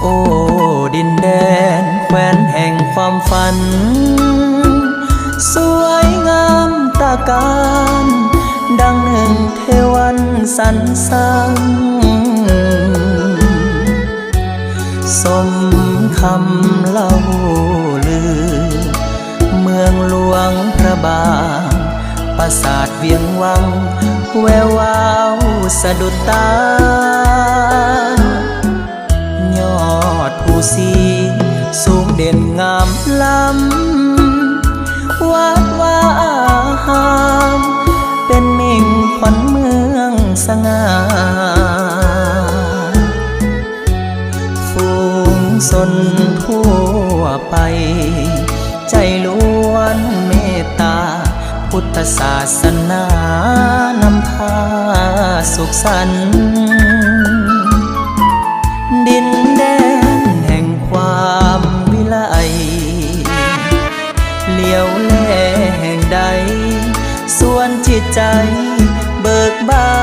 โอ้ดินแดนแคว้นแห่งความฝันสวยงามตาการดังหนึ่งเทวันสรรสร้างสมคำเล่าลือเมืองหลวงพระบางปราสาทเวียงวังแวววาวสะดุดตายอดภูสีสูงเด่นงามล้ำวัดว่าหามเป็นมิ่งขวัญเมืองสง่าฝูงชนทั่วไปใจล้วนเมตตาพุทธศาสนานำพาสุขสันต์ดินแดนแห่งความวิไลเลี้ยวแลแห่งใดส่วนจิตใจเบิกบา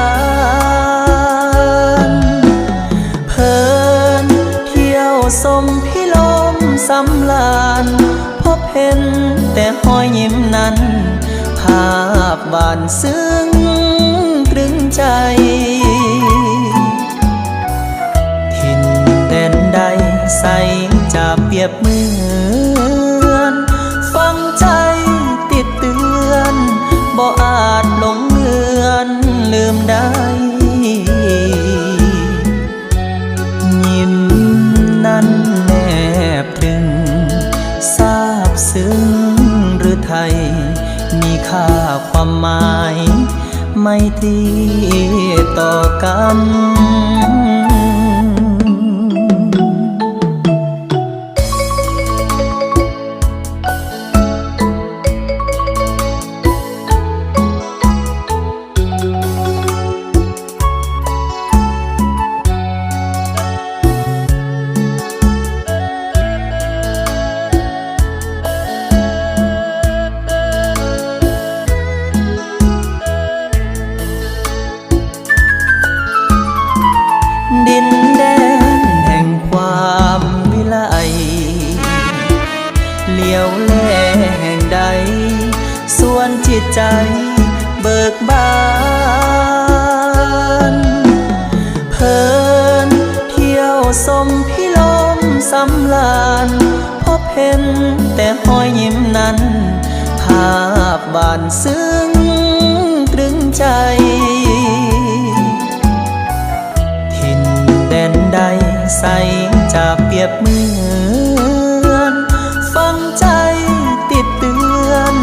นเพลินเที่ยวสมพิลมสำลานพบเห็นแต่หอยยิ้มนั้นภาพบานซึ้งตรึงใจถิ่นแดนใดใสจะเปรียบเหมือนฟังใจติดเตือนบ่อาจหลงเลือนลืมได้ยิ้มนั้นแนบตรึงซาบซึ้งหรือไทยมีค่าความหมายไม่ตรีต่อกันดินแดนแห่งความวิไลเลี้ยวแลแห่งใดส่วนจิตใจเบิกบานเพลินเที่ยวสมพิลมสำลานพบเห็นแต่หอยยิ้มนั้นภาพบานซึ้งตรึงใจแดนใดใสจะเปรียบเหมือนฟังใจติดเตือน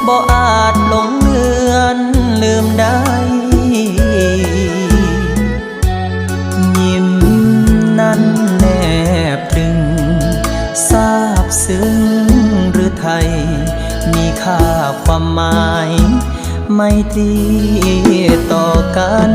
บ่อาจหลงเลือนลืมได้ยิ้มนั้นแนบตรึงซาบซึ้งหรือไทยมีค่าความหมายไม่ตรีต่อกัน